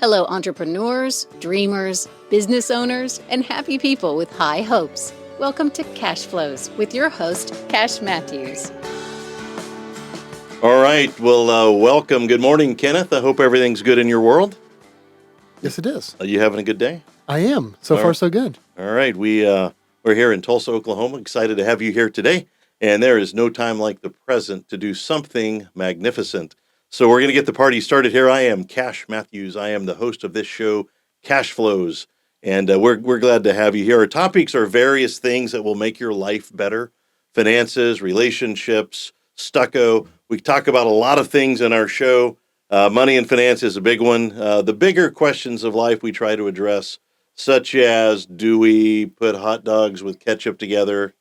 Hello, entrepreneurs, dreamers, business owners, and happy people with high hopes. Welcome to Cashflows with your host, Cash Matthews. All right. Well, welcome. Good morning, Kenneth. I hope everything's good in your world. Yes, it is. Are you having a good day? I am. So far, so good. All right. We're here in Tulsa, Oklahoma. Excited to have you here today. And there is no time like the present to do something magnificent. So we're going to get the party started here. I am Cash Matthews. I am the host of this show, Cashflows. And we're glad to have you here. Our topics are various things that will make your life better. Finances, relationships, stucco. We talk about a lot of things in our show. Money and finance is a big one. The bigger questions of life we try to address, such as, do we put hot dogs with ketchup together?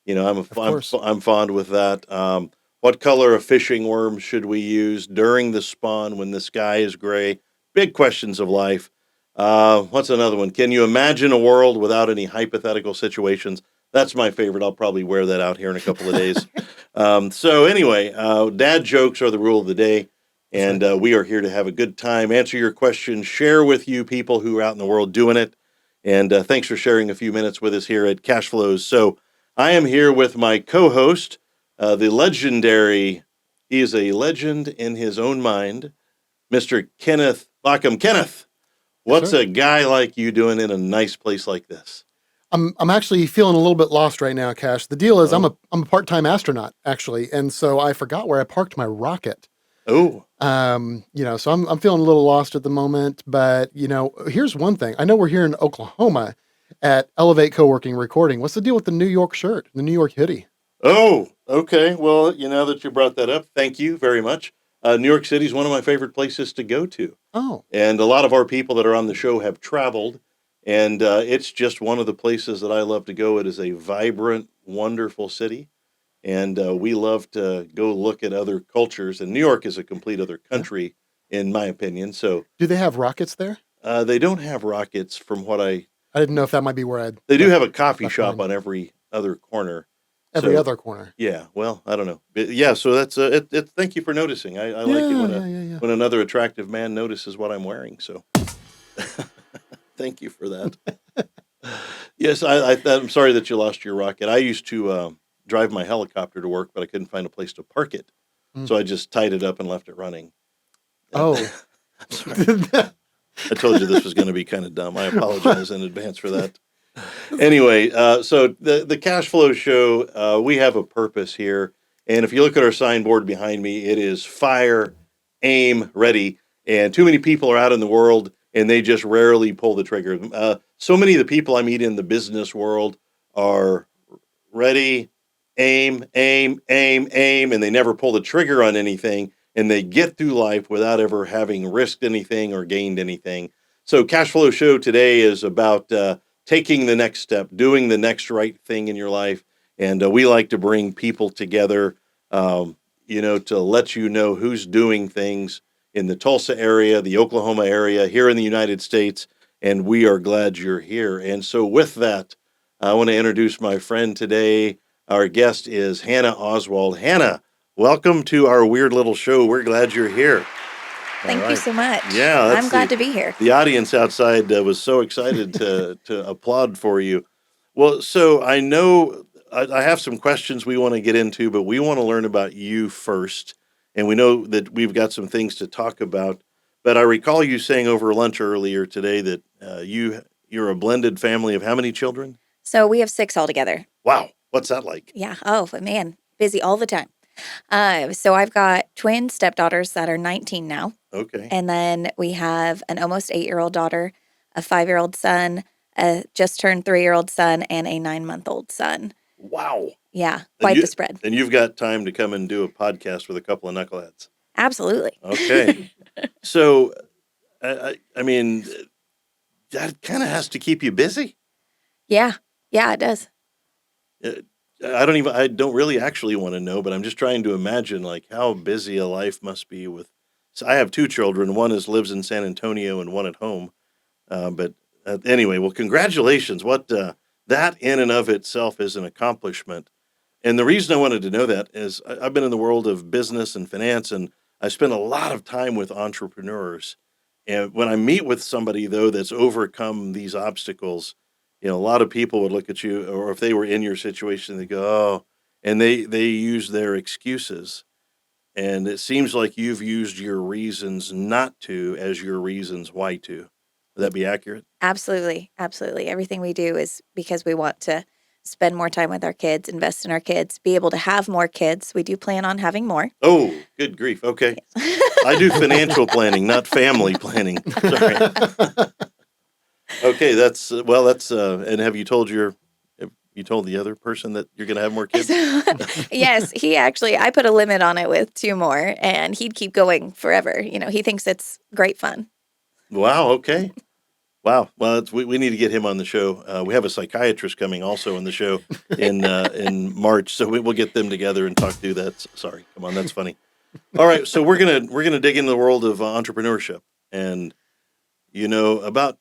You know, I'm fond with that. What color of fishing worms should we use during the spawn when the sky is gray? Big questions of life. What's another one? Can you imagine a world without any hypothetical situations? That's my favorite. I'll probably wear that out here in a couple of days. So anyway, dad jokes are the rule of the day. And we are here to have a good time, answer your questions, share with you people who are out in the world doing it. And thanks for sharing a few minutes with us here at Cashflows. So I am here with my co-host, the legendary, he is a legend in his own mind, Mr. Kenneth B.O.N.G. Kenneth, what's a guy like you doing in a nice place like this? I'm actually feeling a little bit lost right now, Cash. The deal is I'm a part-time astronaut, actually. And so I forgot where I parked my rocket. Oh. So I'm feeling a little lost at the moment, but here's one thing. I know we're here in Oklahoma at Elevate Coworking recording. What's the deal with the New York shirt, the New York hoodie? Oh, okay. Well, now that you brought that up, thank you very much. New York City is one of my favorite places to go to. Oh. And a lot of our people that are on the show have traveled, and it's just one of the places that I love to go. It is a vibrant, wonderful city. And we love to go look at other cultures. And New York is a complete other country, in my opinion. So, do they have rockets there? They don't have rockets, from what I didn't know if that might be where They do have a coffee shop on every other corner. Every other corner. Yeah. Well, I don't know. But yeah. So that's thank you for noticing. I like it when another attractive man notices what I'm wearing. So, thank you for that. Yes, I'm sorry that you lost your rocket. I used to drive my helicopter to work, but I couldn't find a place to park it. So I just tied it up and left it running. Oh. I told you this was going to be kind of dumb. I apologize in advance for that. Anyway, so the Cash Flow Show, we have a purpose here. And if you look at our signboard behind me, it is fire, aim, ready. And too many people are out in the world, and they just rarely pull the trigger. So many of the people I meet in the business world are ready, aim, and they never pull the trigger on anything, and they get through life without ever having risked anything or gained anything. So Cashflow Show today is about taking the next step, doing the next right thing in your life, and we like to bring people together, to let you know who's doing things in the Tulsa area, the Oklahoma area, here in the United States, and we are glad you're here. And so with that, I want to introduce my friend today. Our guest is Hannah Oswalt. Hannah, welcome to our weird little show. We're glad you're here. Thank you so much. Yeah, I'm glad to be here. The audience outside was so excited to applaud for you. Well, so I know I have some questions we want to get into, but we want to learn about you first. And we know that we've got some things to talk about. But I recall you saying over lunch earlier today that you're a blended family of how many children? So we have 6 altogether. Wow. What's that like? Yeah. Oh, but man, busy all the time. So I've got twin stepdaughters that are 19 now. Okay. And then we have an almost 8-year-old daughter, a 5-year-old son, a just turned 3-year-old son, and a 9-month-old son. Wow. Yeah. Quite the spread. And you've got time to come and do a podcast with a couple of knuckleheads. Absolutely. Okay. So, I mean, that kind of has to keep you busy. Yeah. Yeah, it does. I don't really actually want to know, but I'm just trying to imagine like how busy a life must be with. So I have 2 children. One lives in San Antonio and one at home. But anyway, well, congratulations. That in and of itself is an accomplishment. And the reason I wanted to know that is I've been in the world of business and finance, and I spent a lot of time with entrepreneurs. And when I meet with somebody though that's overcome these obstacles, a lot of people would look at you, or if they were in your situation, they go, "Oh," and they use their excuses. And it seems like you've used your reasons not to as your reasons why to. Would that be accurate? Absolutely. Absolutely. Everything we do is because we want to spend more time with our kids, invest in our kids, be able to have more kids. We do plan on having more. Oh, good grief. Okay. I do financial planning, not family planning. Sorry. Okay, and have you told the other person that you're going to have more kids? Yes, I put a limit on it with 2 more, and he'd keep going forever. He thinks it's great fun. Wow. Okay. Wow. Well, we need to get him on the show. We have a psychiatrist coming also on the show in March, so we'll get them together and talk through that. Sorry, come on, that's funny. All right, so we're gonna dig into the world of entrepreneurship, and about,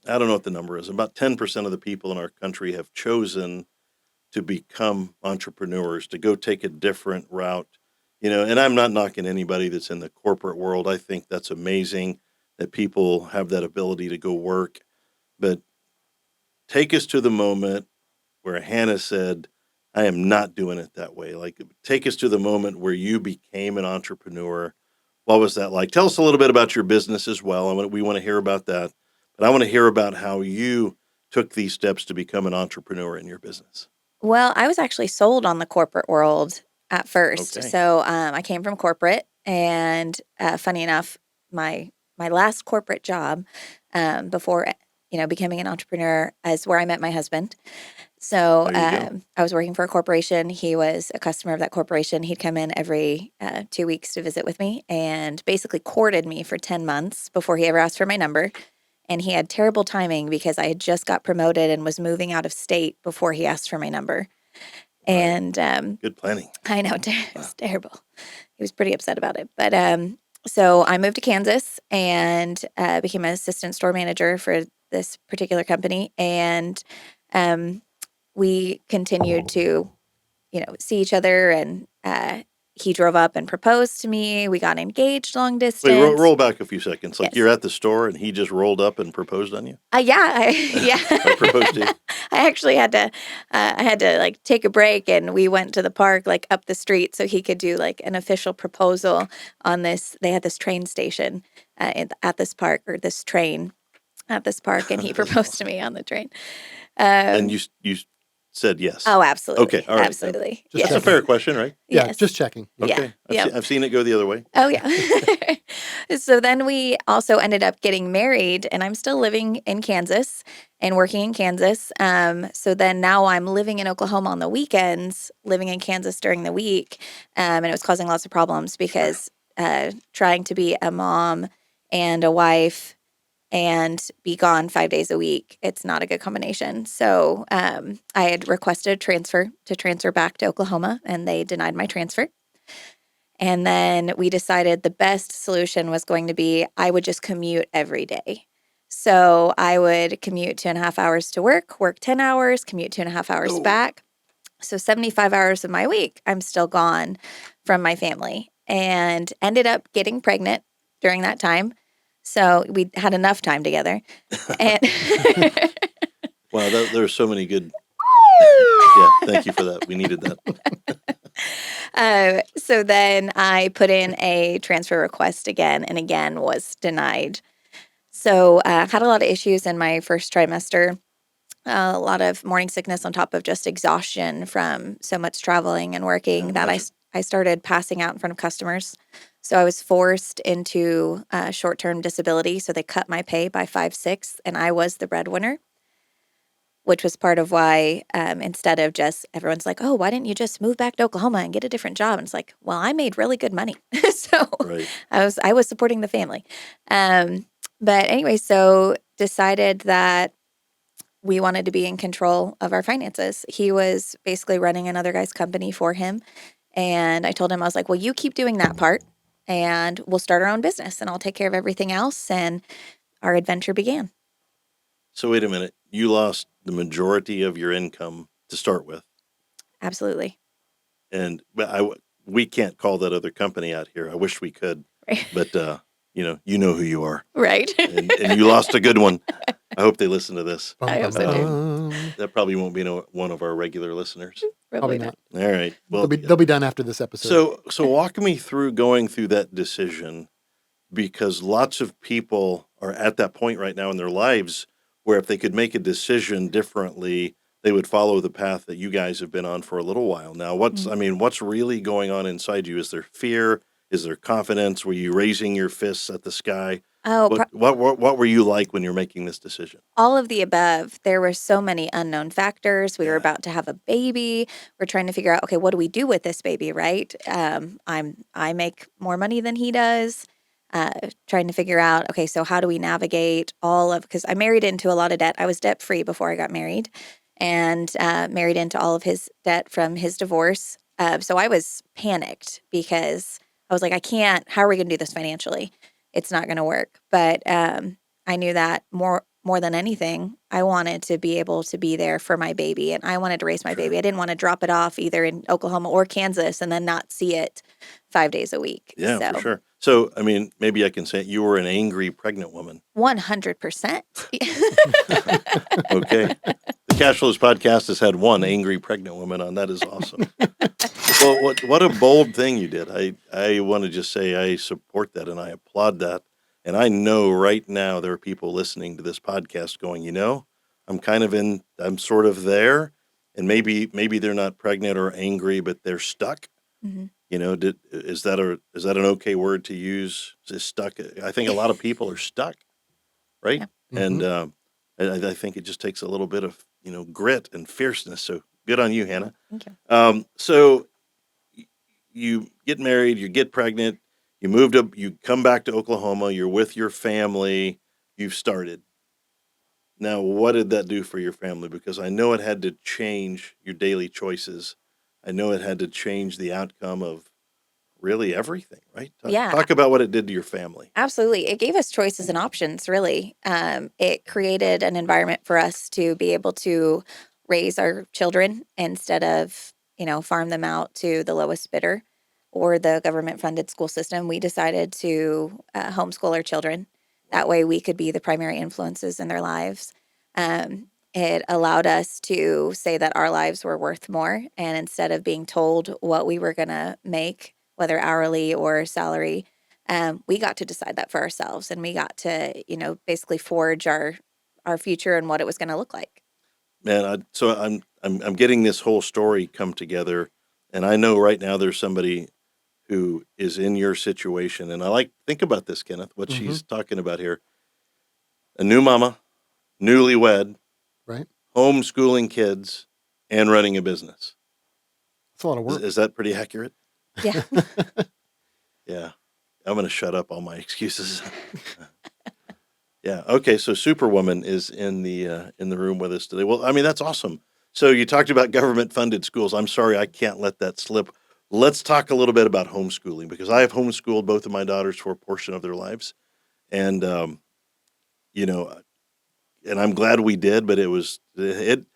I don't know what the number is. About 10% of the people in our country have chosen to become entrepreneurs, to go take a different route. And I'm not knocking anybody that's in the corporate world. I think that's amazing that people have that ability to go work. But take us to the moment where Hannah said, I am not doing it that way. Like, take us to the moment where you became an entrepreneur. What was that like? Tell us a little bit about your business as well. We want to hear about that. But I want to hear about how you took these steps to become an entrepreneur in your business. Well, I was actually sold on the corporate world at first. Okay. So I came from corporate, and funny enough, my last corporate job before becoming an entrepreneur is where I met my husband. So There you go. I was working for a corporation. He was a customer of that corporation. He'd come in every 2 weeks to visit with me, and basically courted me for 10 months before he ever asked for my number. And he had terrible timing because I had just got promoted and was moving out of state before he asked for my number. Right. And Good planning. I know, it Wow. was terrible. He was pretty upset about it. But so I moved to Kansas and became an assistant store manager for this particular company. And we continued to, see each other. And he drove up and proposed to me. We got engaged long Wait, distance. roll back a few seconds. Like, Yes. you're at the store and he just rolled up and proposed on you? Yeah, yeah. I proposed to you? I actually had to, like take a break, and we went to the park, like up the street, so he could do like an official proposal on this. They had this train station at this park, or this train at this park, and he That's proposed to awesome. me on the train. And you said yes. Oh, absolutely. Okay, all right. Absolutely. Just That's a Yes. fair question, right? Yeah, Yes. just checking. Yeah. Okay. Yep. I've seen it go the other way. Oh, yeah. So then we also ended up getting married, and I'm still living in Kansas and working in Kansas. So then now I'm living in Oklahoma on the weekends, living in Kansas during the week. And it was causing lots of problems because trying to be a mom and a wife and be gone 5 days a week, it's not a good combination. So I had requested to transfer back to Oklahoma, and they denied my transfer. And then we decided the best solution was going to be I would just commute every day. So I would commute 2.5 hours to work 10 hours, commute 2.5 hours Oh. back. So 75 hours of my week, I'm still gone from my family, and ended up getting pregnant during that time. So we had enough time together. And Wow, there's so many good. Yeah, thank you for that. We needed that. So then I put in a transfer request again, and again was denied. So I had a lot of issues in my first trimester, a lot of morning sickness on top of just exhaustion from so much traveling and working, Yeah, that imagine. I started passing out in front of customers. So I was forced into short-term disability. So they cut my pay by 5/6, and I was the breadwinner, which was part of why instead of just, everyone's like, oh, why didn't you just move back to Oklahoma and get a different job? And it's like, well, I made really good money. So Right. I was supporting the family. But anyway, so decided that we wanted to be in control of our finances. He was basically running another guy's company for him. And I told him, I was like, well, you keep doing that part, and we'll start our own business, and I'll take care of everything else. And our adventure began. So wait a minute. You lost the majority of your income to start with, Absolutely. and we can't call that other company out here. I wish we could, Right. but you know who you are, Right. and you lost a good one. I hope they listen to this. Bum, I hope bum, so too. bum. That probably won't be one of our regular listeners. Probably Probably not. not. All right. Well, They'll be done after this episode. so walk me through going through that decision, because lots of people are at that point right now in their lives where if they could make a decision differently, they would follow the path that you guys have been on for a little while now. What's really going on inside you? Is there fear? Is there confidence? Were you raising your fists at the sky? Oh, What were you like when you're making this decision? all of the above. There were so many unknown factors. We were Yeah. about to have a baby. We're trying to figure out, okay, what do we do with this baby, right? I make more money than he does. Trying to figure out, okay, so how do we navigate because I married into a lot of debt. I was debt free before I got married, and married into all of his debt from his divorce. So I was panicked because I was like, I can't. How are we going to do this financially? It's not going to work. But I knew that more than anything, I wanted to be able to be there for my baby, and I wanted to raise my baby. I didn't want to drop it off either in Oklahoma or Kansas and then not see it 5 days a week. Yeah, for So sure. So, maybe I can say you were an angry pregnant woman. 100%. Okay. The Cashflows podcast has had one angry pregnant woman on. That is awesome. Well, what a bold thing you did. I want to just say I support that and I applaud that. And I know right now there are people listening to this podcast going, I'm sort of there, and maybe they're not pregnant or angry, but they're stuck. Mhm. Is that an okay word to use? Is stuck? I think a lot of people are stuck, right? Yeah. And Mhm. I think it just takes a little bit of grit and fierceness. So good on you, Hannah. Thank you. So you get married, you get pregnant, you moved up, you come back to Oklahoma, you're with your family, you've started. Now, what did that do for your family? Because I know it had to change your daily choices. I know it had to change the outcome of really everything, right? Yeah. Talk about what it did to your family. Absolutely. It gave us choices and options, really. It created an environment for us to be able to raise our children instead of, farm them out to the lowest bidder or the government funded school system. We decided to homeschool our children. That way we could be the primary influences in their lives. It allowed us to say that our lives were worth more. And instead of being told what we were going to make, whether hourly or salary, we got to decide that for ourselves, and we got to, basically forge our future and what it was going to look like. Man, I'm getting this whole story come together, and I know right now there's somebody who is in your situation, and think about this, Kenneth, what she's talking about here. A new mama, newlywed, Right? homeschooling kids, and running a business. It's a lot of work. Is that pretty accurate? Yeah. Yeah. I'm going to shut up all my excuses. Yeah. Okay. So Superwoman is in the room with us today. Well, that's awesome. So you talked about government funded schools. I'm sorry, I can't let that slip. Let's talk a little bit about homeschooling, because I have homeschooled both of my daughters for a portion of their lives, and and I'm glad we did. But that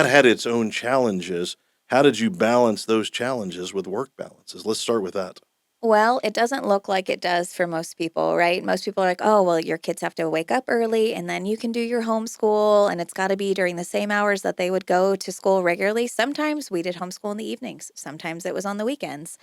had its own challenges. How did you balance those challenges with work balances? Let's start with that. Well, it doesn't look like it does for most people, right? Most people are like, oh, well, your kids have to wake up early and then you can do your homeschool, and it's got to be during the same hours that they would go to school regularly. Sometimes we did homeschool in the evenings, sometimes it was on the weekends.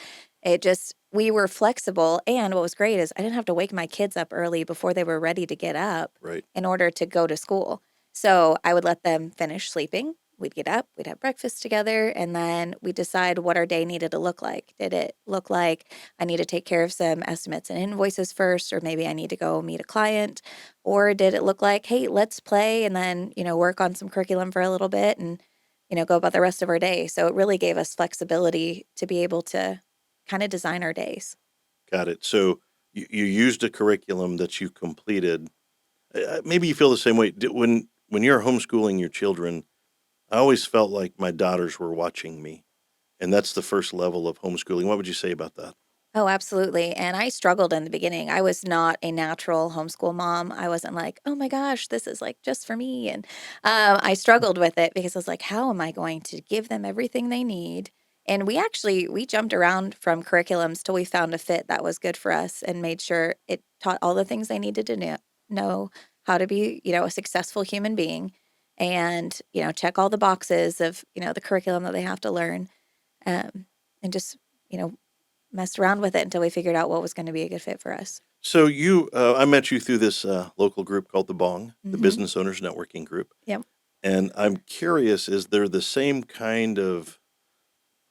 We were flexible. And what was great is I didn't have to wake my kids up early before they were ready to get up Right. in order to go to school. So I would let them finish sleeping. We'd get up, we'd have breakfast together, and then we decide what our day needed to look like. Did it look like I need to take care of some estimates and invoices first, or maybe I need to go meet a client? Or did it look like, hey, let's play and then, work on some curriculum for a little bit and, go about the rest of our day? So it really gave us flexibility to be able to kind of design our days. Got it. So you used a curriculum that you completed. Maybe you feel the same way. When you're homeschooling your children, I always felt like my daughters were watching me, and that's the first level of homeschooling. What would you say about that? Oh, absolutely. And I struggled in the beginning. I was not a natural homeschool mom. I wasn't like, oh my gosh, this is like just for me. And I struggled with it because I was like, how am I going to give them everything they need And we jumped around from curriculums till we found a fit that was good for us and made sure it taught all the things they needed to know how to be, a successful human being and, check all the boxes of, the curriculum that they have to learn. And just, you know, messed around with it until we figured out what was going to be a good fit for us. So I met you through this local group called the B.O.N.G, the Hmm. Business Owners Networking Group. Yep. And I'm curious, is there the same kind of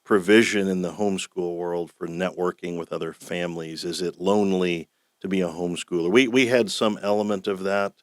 provision in the homeschool world for networking with other families? Is it lonely to be a homeschooler? We had some element of that,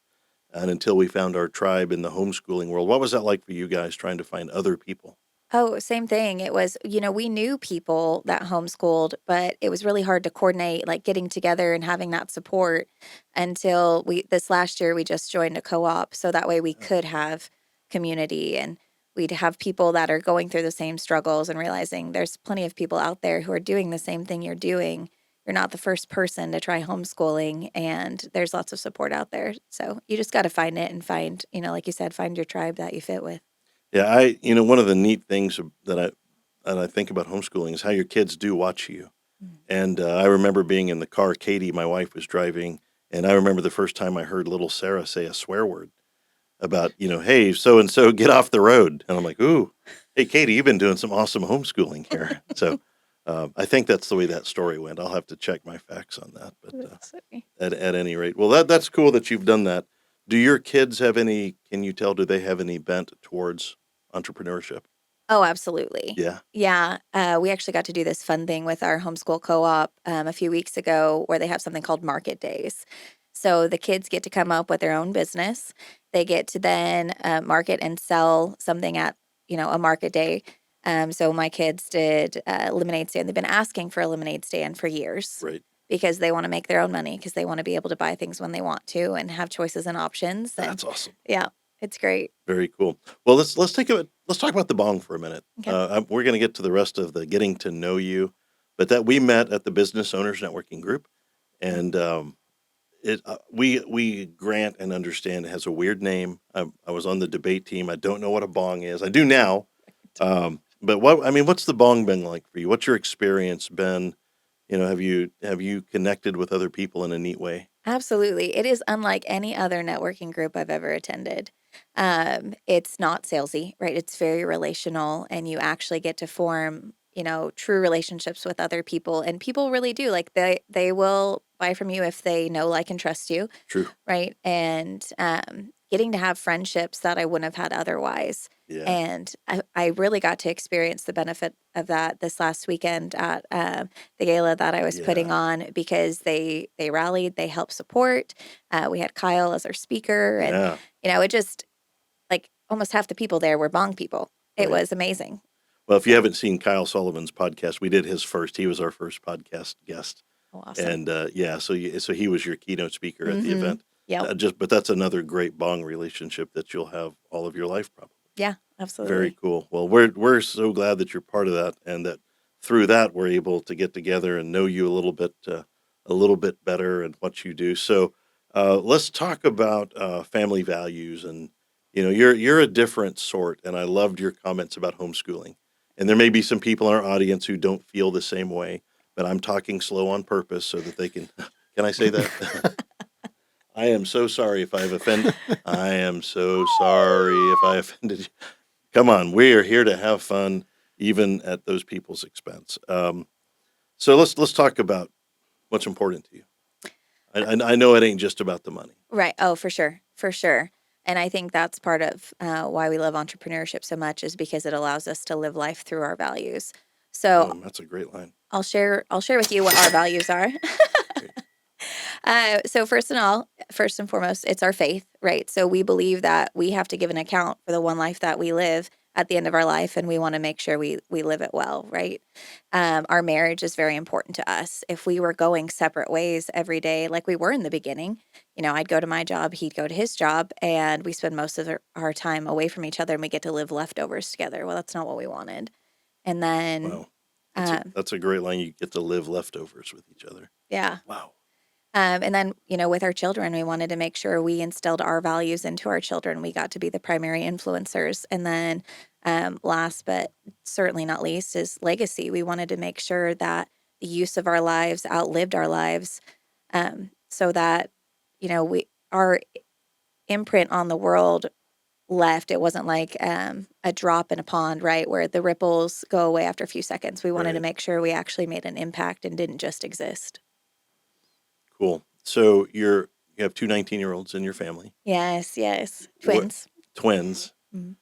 and until we found our tribe in the homeschooling world. What was that like for you guys trying to find other people? Oh, same thing. It was, we knew people that homeschooled, but it was really hard to coordinate, like getting together and having that support until this last year, we just joined a co op. So that way we Yeah. could have community and we'd have people that are going through the same struggles and realizing there's plenty of people out there who are doing the same thing you're doing. You're not the first person to try homeschooling, and there's lots of support out there. So you just got to find it and find, like you said, find your tribe that you fit with. Yeah, one of the neat things that I think about homeschooling is how your kids do watch you. Mm. And I remember being in the car. Katie, my wife, was driving, and I remember the first time I heard little Sarah say a swear word about, hey, so and so, get off the road. And I'm like, ooh, hey, Katie, you've been doing some awesome homeschooling here. So I think that's the way that story went. I'll have to check my facts on that. But That's funny. at any rate, well, that's cool that you've done that. Do your kids have any? Can you tell? Do they have any bent towards entrepreneurship? Oh, absolutely. Yeah, Yeah. We actually got to do this fun thing with our homeschool co op a few weeks ago where they have something called market days. So the kids get to come up with their own business. They get to then market and sell something at, a market day. So my kids did lemonade stand. They've been asking for a lemonade stand for years right. because they want to make their own money because they want to be able to buy things when they want to and have choices and options. And That's awesome. yeah, it's great. Very cool. Well, let's talk about the bong for a minute. Okay. We're going to get to the rest of the getting to know you, but that we met at the Business Owners Networking Group, and we grant and understand it has a weird name. I was on the debate team. I don't know what a bong is. I do now. But what's the bong been like for you? What's your experience been? Have you connected with other people in a neat way? Absolutely. It is unlike any other networking group I've ever attended. It's not salesy, right? It's very relational, and you actually get to form, true relationships with other people. And people really do like they will buy from you if they know, like, and trust you, True. right? And getting to have friendships that I wouldn't have had otherwise. Yeah. And I really got to experience the benefit of that this last weekend at the gala that I was putting Yeah. on because they rallied, they helped support. We had Kyle as our speaker, and Yeah. it just like almost half the people there were Bong people. It Right. was amazing. Well, if you So, haven't seen Kyle Sullivan's podcast, we did his first. He was our first podcast guest, awesome. and yeah, so he was your keynote speaker at the Hmm. event. Yep. But that's another great bong relationship that you'll have all of your life, probably. Yeah. Very Absolutely. cool. Well, we're so glad that you're part of that, and that through that we're able to get together and know you a little bit better and what you do. So let's talk about family values, and you're a different sort, and I loved your comments about homeschooling. And there may be some people in our audience who don't feel the same way, but I'm talking slow on purpose so that they can. Can I say that? I am so sorry if I've offended. I am so sorry if I offended you. Come on, we are here to have fun, even at those people's expense. So let's talk about what's important to you. I know it ain't just about the money. Right. Oh, for sure. For sure. And I think that's part of why we love entrepreneurship so much is because it allows us to live life through our values. So That's a great line. I'll share with you what our values are. Great. So first and foremost, it's our faith, right? So we believe that we have to give an account for the one life that we live at the end of our life, and we want to make sure we live it well, right? Our marriage is very important to us. If we were going separate ways every day, like we were in the beginning, I'd go to my job, he'd go to his job, and we spend most of our time away from each other, and we get to live leftovers together. Well, that's not what we wanted. And then, Wow, um, that's a great line. You get to live leftovers with each other. yeah. Wow. And then, with our children, we wanted to make sure we instilled our values into our children. We got to be the primary influencers. And then Last but certainly not least is legacy. We wanted to make sure that the use of our lives outlived our lives, so that, our imprint on the world left. It wasn't like a drop in a pond, right, where the ripples go away after a few seconds. We wanted to Right. make sure we actually made an impact and didn't just exist. Cool. So you have two 19-year-olds in your family. Yes, yes. What Twins. twins? Mhm.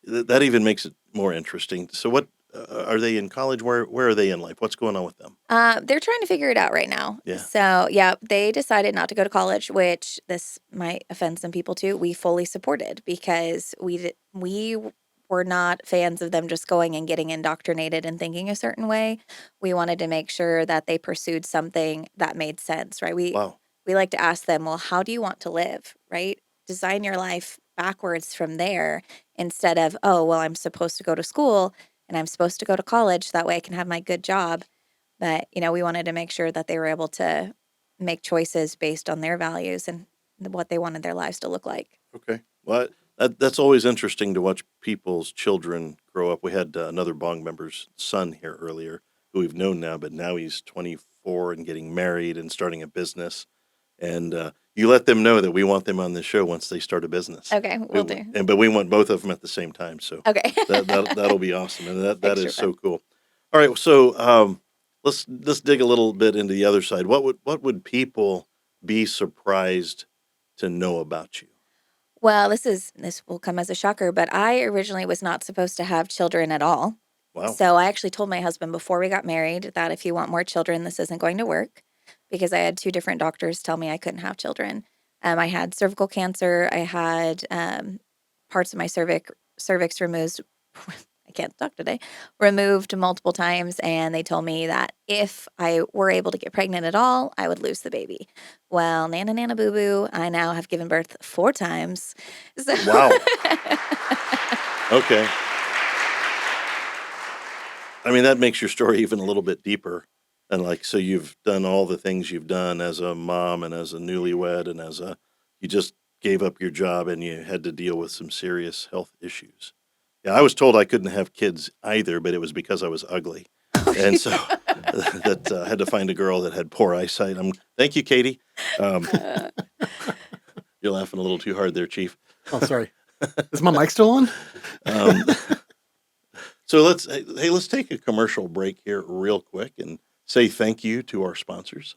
That even makes it more interesting. So what are they in college? Where are they in life? What's going on with them? They're trying to figure it out right now. Yeah. So, yeah, they decided not to go to college, which this might offend some people too. We fully supported because we were not fans of them just going and getting indoctrinated and thinking a certain way. We wanted to make sure that they pursued something that made sense, right? Wow. We like to ask them, well, how do you want to live, right? Design your life backwards from there instead of, oh, well, I'm supposed to go to school and I'm supposed to go to college. That way I can have my good job. But, we wanted to make sure that they were able to make choices based on their values and what they wanted their lives to look like. Okay. Well, that's always interesting to watch people's children grow up. We had another Bong member's son here earlier, who we've known now, but now he's 24 and getting married and starting a business. And you let them know that we want them on the show once they start a business. Okay, we'll do. But we want both of them at the same time. So Okay. that'll be awesome, and that Extra is so fun. cool. All right, so let's dig a little bit into the other side. What would people be surprised to know about you? Well, this will come as a shocker, but I originally was not supposed to have children at all. Wow. So I actually told my husband before we got married that if you want more children, this isn't going to work because I had two different doctors tell me I couldn't have children. I had cervical cancer. I had parts of my cervix removed. I can't talk today. Removed multiple times, and they told me that if I were able to get pregnant at all, I would lose the baby. Well, Nana Nana Boo Boo, I now have given birth 4 times. So Wow. Okay. I mean, that makes your story even a little bit deeper. And so you've done all the things you've done as a mom and as a newlywed and you just gave up your job and you had to deal with some serious health issues. Yeah, I was told I couldn't have kids either, but it was because I was ugly. And so that I had to find a girl that had poor eyesight. Thank you, Katie. You're laughing a little too hard there, Chief. Oh, sorry. Is my mic still on? So let's take a commercial break here real quick and say thank you to our sponsors.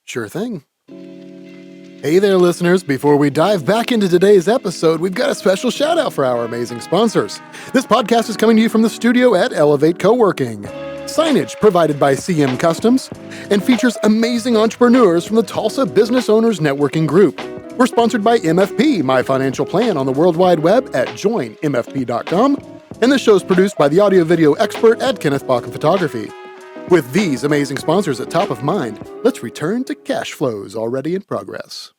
Sure thing. Hey there, listeners. Before we dive back into today's episode, we've got a special shout out for our amazing sponsors. This podcast is coming to you from the studio at Elevate Coworking. Signage provided by CM Customs and features amazing entrepreneurs from the Tulsa Business Owners Networking Group. We're sponsored by MFP, My Financial Plan, on the World Wide Web at joinmfp.com. And this show is produced by the audio-video expert at Kenneth Bach Photography. With these amazing sponsors at top of mind, let's return to Cashflows already in progress.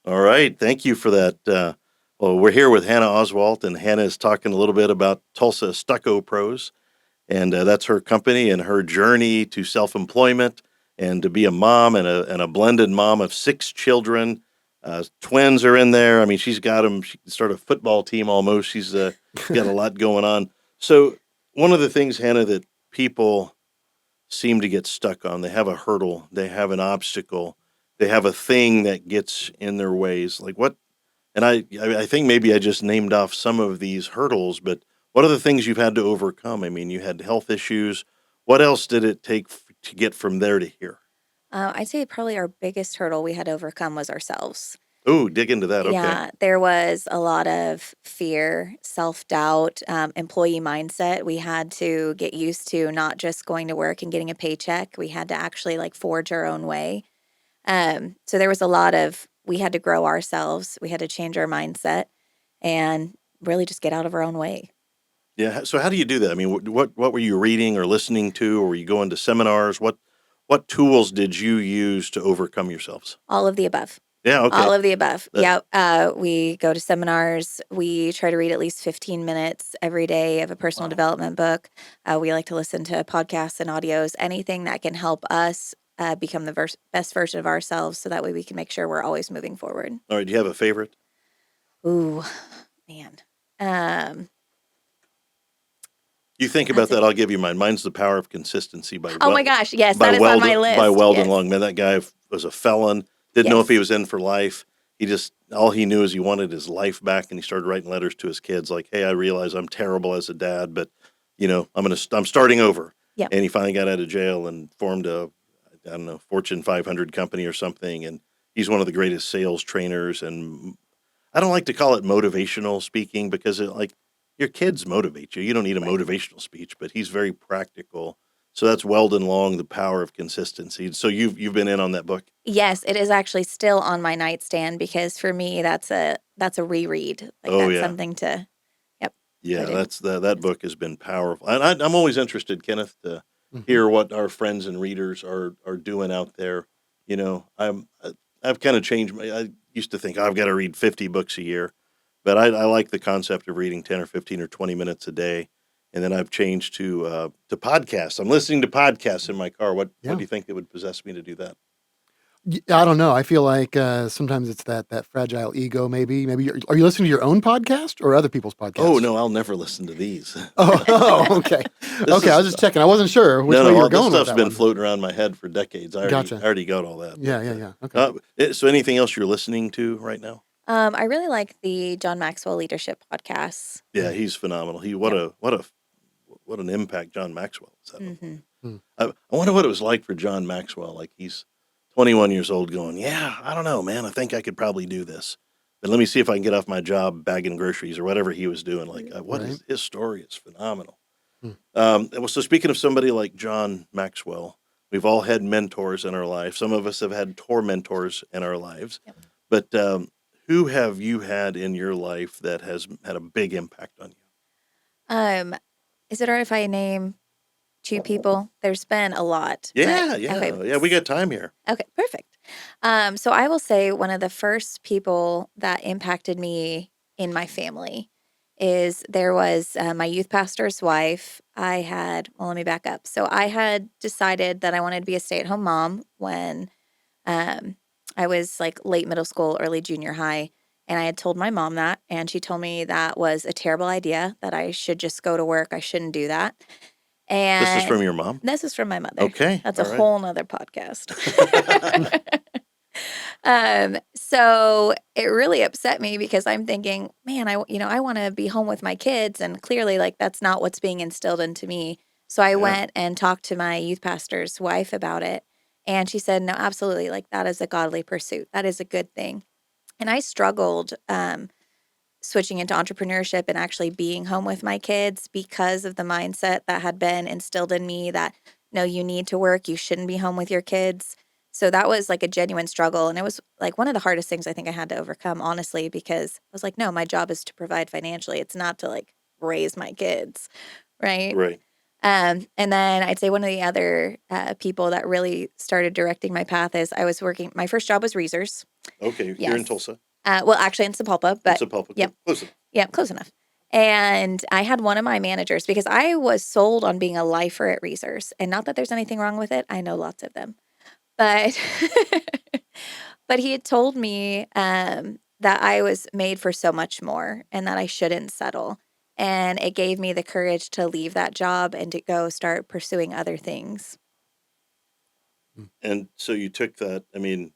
All right. Thank you for that. Well, we're here with Hannah Oswalt, and Hannah is talking a little bit about Tulsa Stucco Pros. And that's her company and her journey to self-employment and to be a mom and a blended mom of 6 children. Twins are in there. I mean, she's got them. She can start a football team almost. She's got a lot going on. So one of the things, Hannah, that people seem to get stuck on, they have a hurdle, they have an obstacle, they have a thing that gets in their ways. Like what? And I think maybe I just named off some of these hurdles, but what are the things you've had to overcome? I mean, you had health issues. What else did it take to get from there to here? I'd say probably our biggest hurdle we had to overcome was ourselves. Ooh, dig into that. Okay. Yeah, there was a lot of fear, self-doubt, employee mindset. We had to get used to not just going to work and getting a paycheck. We had to actually forge our own way. So there was a lot of, we had to grow ourselves. We had to change our mindset and really just get out of our own way. Yeah. So how do you do that? I mean, what were you reading or listening to, or were you going to seminars? What tools did you use to overcome yourselves? All of the above. Yeah. Okay. All of the above. Yeah. We go to seminars. We try to read at least 15 minutes every day of a personal development book. We like to listen to podcasts and audios, anything that can help us become the best version of ourselves so that way we can make sure we're always moving forward. All right. Do you have a favorite? Ooh, man. You think about That's it. that, I'll give you mine. Mine's The Power of Consistency by Oh my gosh, yes, by that is on my Weldon by list. Weldon Yes. Long. Man, that guy was a felon. Didn't know if he Yes. was in for life. He just all he knew is he wanted his life back, and he started writing letters to his kids like, "Hey, I realize I'm terrible as a dad, but I'm starting over." Yep. And he finally got out of jail and formed a I don't know Fortune 500 company or something. And he's one of the greatest sales trainers. And I don't like to call it motivational speaking because your kids motivate you. You don't need a Right. motivational speech, but he's very practical. So that's Weldon Long, The Power of Consistency. So you've been in on that book? Yes, it is actually still on my nightstand because for me that's a reread. Like Oh that's yeah. something to yep, Yeah, put in. that Yes. book has been powerful. And I'm always interested, Kenneth, to Mhm. hear what our friends and readers are doing out there. I've kind of changed I used to think, I've got to read 50 books a year, but I like the concept of reading 10 or 15 or 20 minutes a day. And then I've changed to podcasts. I'm listening to podcasts in my car. What Yeah. do you think that would possess me to do that? I don't know. I feel like sometimes it's that fragile ego. Maybe are you listening to your own podcast or other people's Oh podcasts? no, I'll never listen to these. Okay. This Okay, I is was just checking. I wasn't sure which No, way no, you were all this going with stuff's that been one. floating around my head for decades. I Gotcha. already got all that. Yeah, But, yeah, yeah. Okay. so anything else you're listening to right now? I really like the John Maxwell leadership podcasts. Yeah, Mm, he's phenomenal. Yep. What an impact John Maxwell has had on the world. Mhm. mm. I wonder what it was like for John Maxwell. Like he's 21 years old, going, "Yeah, I don't know, man. I think I could probably do this, but let me see if I can get off my job bagging groceries or whatever he was doing." Like, what Right. is his story? Is phenomenal. Mm. So speaking of somebody like John Maxwell, we've all had mentors in our life. Some of us have had tormentors in our lives, Yep. but who have you had in your life that has had a big impact on you? Um, is it all right if I name two people? There's been a lot, but Yeah, okay. yeah, yeah. We got time here. Okay, perfect. So I will say one of the first people that impacted me in my family is there was my youth pastor's wife. Well, let me back up. So I had decided that I wanted to be a stay-at-home mom when um, I was like late middle school, early junior high. And I had told my mom that, and she told me that was a terrible idea, that I should just go to work. I shouldn't do that. This is And from your mom. this is from my mother. Okay, That's a all right. whole nother podcast. So it really upset me because I'm thinking, man, I want to be home with my kids, and clearly, like that's not what's being instilled into me. So I Yeah. went and talked to my youth pastor's wife about it, and she said, no, absolutely, like that is a godly pursuit. That is a good thing. And I struggled switching into entrepreneurship and actually being home with my kids because of the mindset that had been instilled in me that no, you need to work, you shouldn't be home with your kids. So that was like a genuine struggle. And it was like one of the hardest things I think I had to overcome, honestly, because I was like, no, my job is to provide financially. It's not to like raise my kids. Right. Right. And then I'd say one of the other people that really started directing my path is I was working, my first job was Reesers. Okay. Here in Yes. Tulsa. Well, actually in Sapulpa, It's but a public. yep. Close enough. Yeah, close enough. And I had one of my managers because I was sold on being a lifer at Reesers. And not that there's anything wrong with it. I know lots of them. But but he had told me that I was made for so much more and that I shouldn't settle. And it gave me the courage to leave that job and to go start pursuing other things. And so you took that. I mean,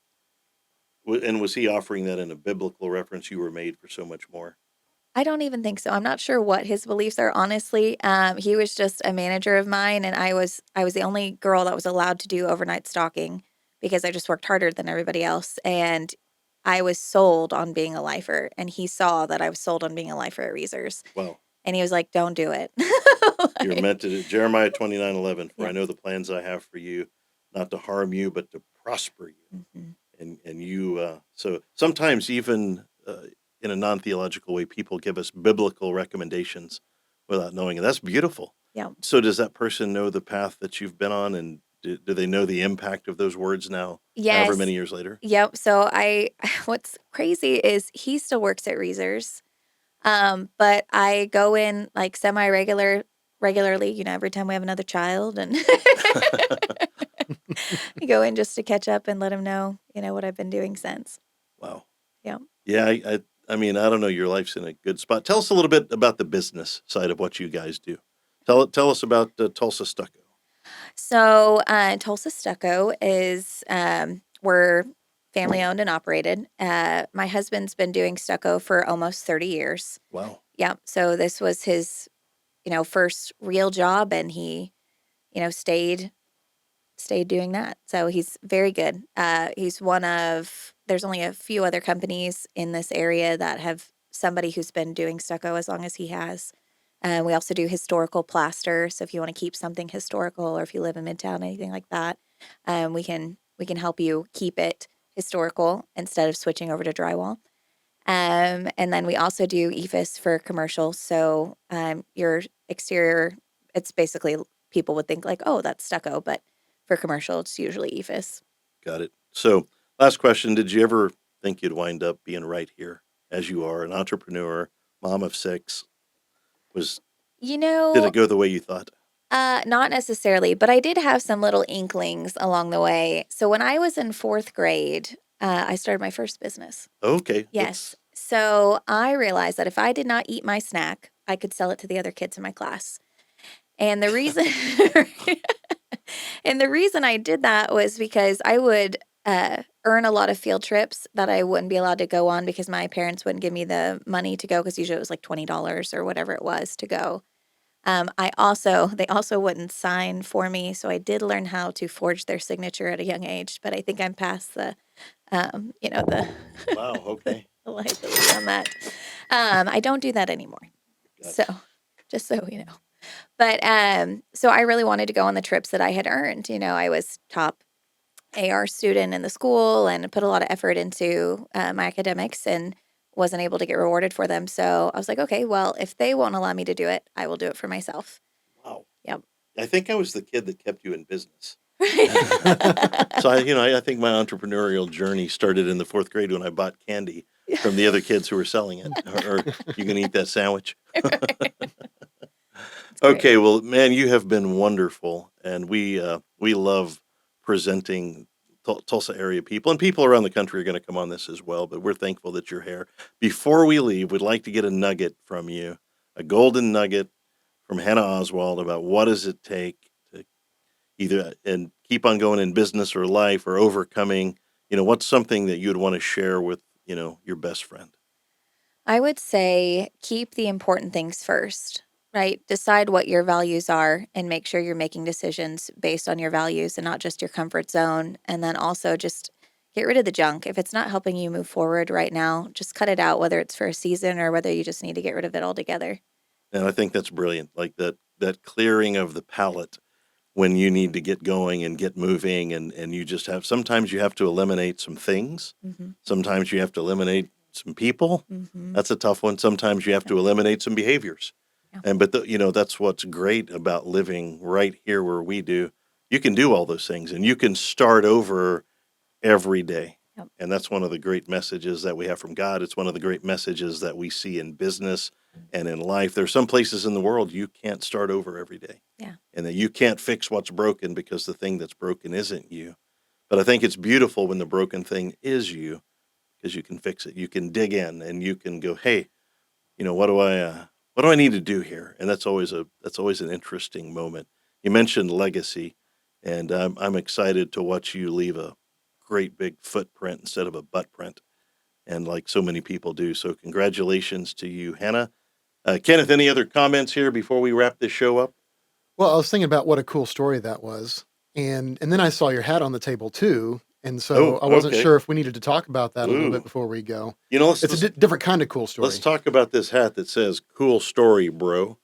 and was he offering that in a biblical reference? You were made for so much more. I don't even think so. I'm not sure what his beliefs are, honestly. He was just a manager of mine, and I was the only girl that was allowed to do overnight stalking because I just worked harder than everybody else. And I was sold on being a lifer, and he saw that I was sold on being a lifer at Reesers, Wow. and he was like, "Don't do it." You're Like, meant to do Jeremiah 29:11. For I yeah. know the plans I have for you, not to harm you, but to prosper you. Mhm. And you. So sometimes even in a non-theological way, people give us biblical recommendations without knowing, and that's beautiful. Yeah. So does that person know the path that you've been on, and do they know the impact of those words now, however Yes. many years later? Yep. So what's crazy is he still works at Reesers. But I go in like regularly, every time we have another child, and I go in just to catch up and let him know, what I've been doing since. Wow. Yeah. Yeah, I mean, I don't know. Your life's in a good spot. Tell us a little bit about the business side of what you guys do. Tell us about Tulsa Stucco. So Tulsa Stucco is we're family owned and operated. My husband's been doing stucco for almost 30 years. Wow. Yep. So this was his, first real job, and he, stayed doing that. So he's very good. He's there's only a few other companies in this area that have somebody who's been doing stucco as long as he has. We also do historical plaster. So if you want to keep something historical, or if you live in Midtown, anything like that, we can help you keep it historical instead of switching over to drywall. And then we also do EIFS for commercial. So your exterior, it's basically, people would think like, oh, that's stucco, but for commercial, it's usually EIFS. Got it. So, last question: did you ever think you'd wind up being right here, as you are, an entrepreneur, mom of 6? You Did know, it go the way you thought? not necessarily, but I did have some little inklings along the way. So when I was in 4th grade, I started my first business. Okay. Yes. So I realized that if I did not eat my snack, I could sell it to the other kids in my class. And the reason and the reason I did that was because I would earn a lot of field trips that I wouldn't be allowed to go on because my parents wouldn't give me the money to go, because usually it was like $20 or whatever it was to go. They also wouldn't sign for me, so I did learn how to forge their signature at a young age. But I think I'm past the Wow. Okay. the liability on that. I don't do that anymore. Gotcha. So, just so you know. But so I really wanted to go on the trips that I had earned. I was top AR student in the school and put a lot of effort into my academics, and wasn't able to get rewarded for them. So I was like, okay, well, if they won't allow me to do it, I will do it for myself. Wow. Yep. I think I was the kid that kept you in business. Right. So I think my entrepreneurial journey started in the 4th grade when I bought candy from the other kids who were selling it. Or you can eat that sandwich. Okay, well, man, you have been wonderful, and we love presenting Tulsa area people, and people around the country are going to come on this as well. But we're thankful that you're here. Before we leave, we'd like to get a nugget from you, a golden nugget from Hannah Oswalt about what does it take to either and keep on going in business or life, or overcoming. What's something that you would want to share with your best friend? I would say keep the important things first, right? Decide what your values are and make sure you're making decisions based on your values and not just your comfort zone. And then also just get rid of the junk. If it's not helping you move forward right now, just cut it out, whether it's for a season or whether you just need to get rid of it altogether. And I think that's brilliant, like that clearing of the palate when you need to get going and get moving, and you just sometimes you have to eliminate some things. Mm-hmm. Sometimes you have to eliminate some people. Mm-hmm. That's a tough one. Sometimes you have to eliminate some behaviors. Yeah. But that's what's great about living right here where we do. You can do all those things, and you can start over every day. Yep. And that's one of the great messages that we have from God. It's one of the great messages that we see in business and in life. There's some places in the world you can't start over every day. Yeah. And that you can't fix what's broken because the thing that's broken isn't you. But I think it's beautiful when the broken thing is you, because you can fix it. You can dig in and you can go, hey, what do I need to do here? And that's always an interesting moment. You mentioned legacy, and I'm excited to watch you leave a great big footprint instead of a butt print, and like so many people do. So congratulations to you, Hannah. Kenneth, any other comments here before we wrap this show up? Well, I was thinking about what a cool story that was. And then I saw your hat on the table too. And so I wasn't okay. sure if we needed to talk about that a little Ooh. bit before we go. It's a different kind of cool story. Let's talk about this hat that says "Cool Story, Bro,"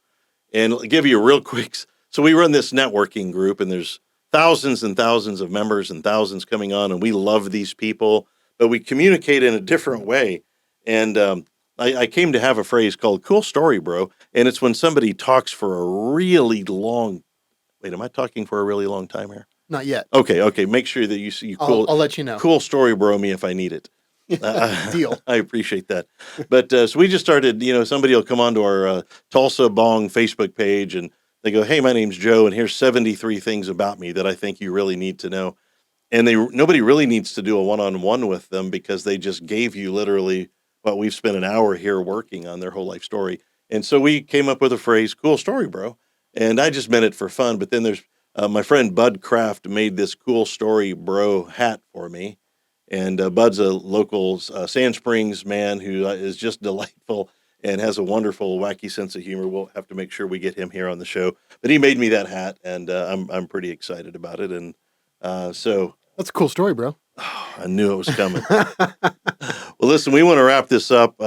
and I'll give you a real quick. So we run this networking group, and there's thousands and thousands of members and thousands coming on, and we love these people, but we communicate in a different way. And I came to have a phrase called "Cool Story, Bro," and it's when somebody talks for a really long. Wait, am I talking for a really long time here? Not yet. Okay. Make sure that you cool. I'll let you know. Cool story, bro, me if I need it. Deal. I appreciate that. But so we just started, somebody will come onto our Tulsa B.O.N.G Facebook page and they go, hey, my name's Joe, and here's 73 things about me that I think you really need to know. And nobody really needs to do a one-on-one with them because they just gave you literally what we've spent an hour here working on their whole life story. And so we came up with a phrase, cool story, bro. And I just meant it for fun. But then there's my friend Bud Kraft made this cool story bro hat for me. And Bud's a local Sand Springs man who is just delightful and has a wonderful, wacky sense of humor. We'll have to make sure we get him here on the show. But he made me that hat, and I'm pretty excited about it. And so That's a cool story, bro. I knew it was coming. Well, listen, we want to wrap this up.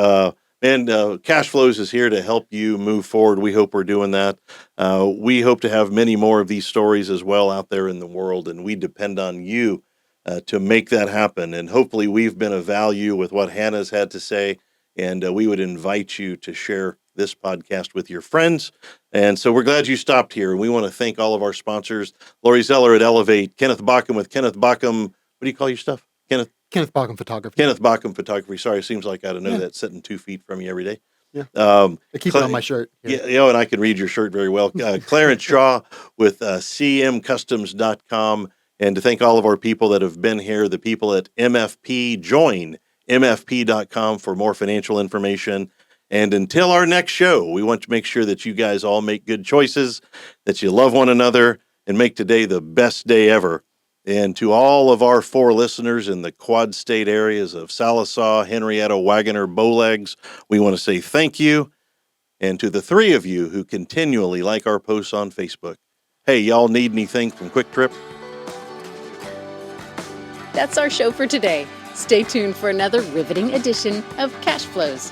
Cashflows is here to help you move forward. We hope we're doing that. We hope to have many more of these stories as well out there in the world, and we depend on you to make that happen. And hopefully we've been of value with what Hannah's had to say, and we would invite you to share this podcast with your friends. And so we're glad you stopped here. And we want to thank all of our sponsors, Lori Zeller at Elevate, Kenneth Bockham with Kenneth Bockham. What do you call your stuff? Kenneth Bockham Photography. Kenneth Bockham Photography. Sorry, it seems like I ought to know that sitting 2 feet from you every day. Yeah. I keep it on my shirt. Here. Yeah, and I can read your shirt very well. Clarence Shaw with cmcustoms.com. And to thank all of our people that have been here, the people at MFP, join mfp.com for more financial information. And until our next show, we want to make sure that you guys all make good choices, that you love one another, and make today the best day ever. And to all of our 4 listeners in the Quad State areas of Salisaw, Henrietta, Wagoner, Bowlegs, we want to say thank you. And to the 3 of you who continually like our posts on Facebook, hey, y'all need anything from Quick Trip? That's our show for today. Stay tuned for another riveting edition of Cashflows.